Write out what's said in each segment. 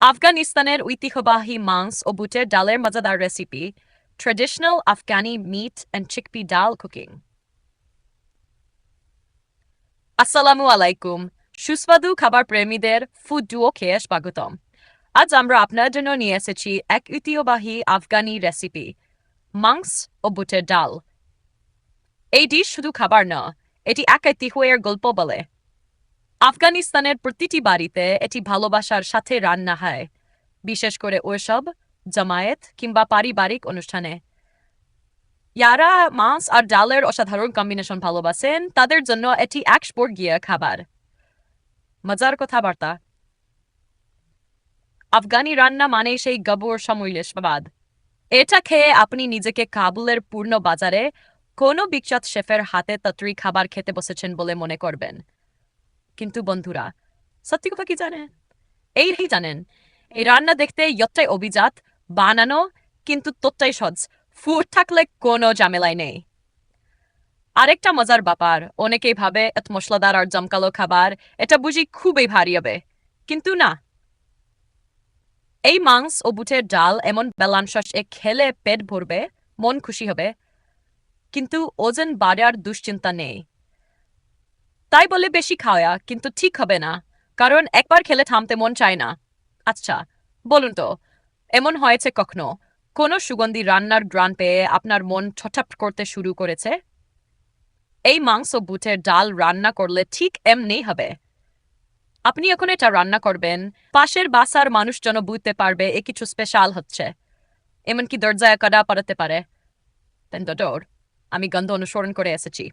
আফগানিস্তানের ঐতিহ্যবাহী মাংস ও বুটের ডালের মজাদার recipe traditional Afghani meat and chickpea dal cooking. আসসালামু আলাইকুম, সুস্বাদু খাবার প্রেমীদের ফুড ডুও খেয়ে স্বাগতম। আজ আমরা আপনার জন্য নিয়ে এসেছি এক ঐতিহ্যবাহী আফগানি রেসিপি, মাংস ও বুটের ডাল। এই ডিশ শুধু খাবার না, এটি এক ঐতিহ্যের গল্প বলে। আফগানিস্তানের প্রতিটি বাড়িতে এটি ভালোবাসার সাথে রান্না হয়, বিশেষ করে ওইসব জামায়াত কিংবা পারিবারিক অনুষ্ঠানে। যারা মাংস আর ডালের অসাধারণ কম্বিনেশন ভালোবাসেন তাদের জন্য এটি এক স্বর্গীয় খাবার। মজার কথাবার্তা, আফগানি রান্না মানে সেই গবর সামুইলের স্বাদ। এটা খেয়ে আপনি নিজেকে কাবুলের পূর্ণ বাজারে কোনো বিখ্যাত শেফের হাতে তৈরি খাবার খেতে বসেছেন বলে মনে করবেন। কিন্তু বন্ধুরা, সত্যি কথা কি জানেন? জানেন, এই রান্না দেখতে যতটাই অভিজাত বানানো, কিন্তু ততটাই সহজ। ফুড থাকলে কোনো ঝামেলাই নেই। আরেকটা মজার ব্যাপার, অনেকেই ভাবে এত মশলাদার আর জমকালো খাবার, এটা বুঝি খুবই ভারী হবে, কিন্তু না। এই মাংস ও বুটের ডাল এমন ব্যালান্স খেলে পেট ভরবে, মন খুশি হবে, কিন্তু ওজন বাড়ার দুশ্চিন্তা নেই। তাই বলে বেশি খাওয়া কিন্তু ঠিক হবে না, কারণ একবার খেলে থামতে মন চায় না। আচ্ছা বলুন তো, এমন হয়েছে কখনো কোনো সুগন্ধি রান্নার গ্রান পেয়ে আপনার মন ছটফট করতে শুরু করেছে? এই মাংস বুটের ডাল রান্না করলে ঠিক এমনি হবে। আপনি এখন এটা রান্না করবেন, পাশের বাসার মানুষ যেন বুঝতে পারবে এ কিছু স্পেশাল হচ্ছে, এমনকি দরজায় কাদা পড়াতে পারে। আমি গন্ধ অনুসরণ করে এসেছি।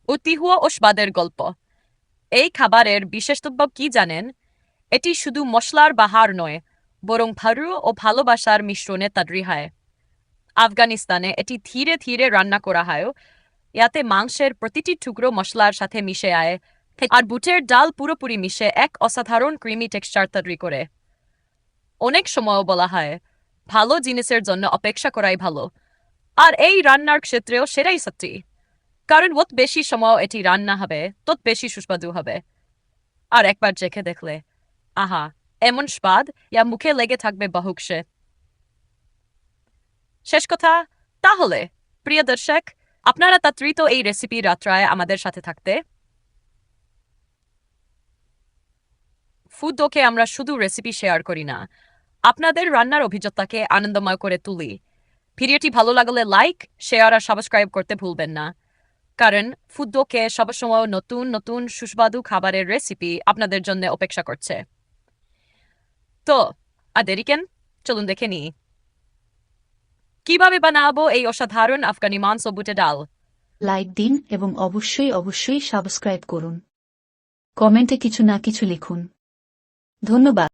ঐতিহ্য ও স্বাদের গল্প। এই খাবারের বিশেষত্ব কি জানেন? এটি শুধু মশলার বাহার নয়, বরং ভারু ও ভালোবাসার মিশ্রণে তৈরি হয়। আফগানিস্তানে এটি ধীরে ধীরে রান্না করা হয়, ইয়াতে মাংসের প্রতিটি টুকরো মশলার সাথে মিশে আয়, আর বুটের ডাল পুরোপুরি মিশে এক অসাধারণ ক্রিমি টেক্সচার তৈরি করে। অনেক সময়ও বলা হয়, ভালো জিনিসের জন্য অপেক্ষা করাই ভালো, আর এই রান্নার ক্ষেত্রেও সেটাই সত্যি। কারণ যত বেশি সময় এটি রান্না হবে, তত বেশি সুস্বাদু হবে। আর একবার চেখে দেখলে, আহা, এমন স্বাদ ইয়া মুখে লেগে থাকবে বহুক্ষে। শেষ কথা, তাহলে প্রিয় দর্শক, আপনারা তাড়াতাড়ি এই রেসিপি রাত্রায় আমাদের সাথে থাকতে। ফুড ডোকে আমরা শুধু রেসিপি শেয়ার করি না, আপনাদের রান্নার অভিজ্ঞতাকে আনন্দময় করে তুলি। ভিডিওটি ভালো লাগলে লাইক, শেয়ার আর সাবস্ক্রাইব করতে ভুলবেন না, কারণ ফুড ডোকে সবসময় নতুন নতুন সুস্বাদু খাবারের রেসিপি আপনাদের জন্য অপেক্ষা করছে। তো আর দেরি কেন, চলুন দেখে নিই কিভাবে বানাবো এই অসাধারণ আফগানি মাংস বুটের ডাল। লাইক দিন এবং অবশ্যই সাবস্ক্রাইব করুন। কমেন্টে কিছু না কিছু লিখুন। ধন্যবাদ।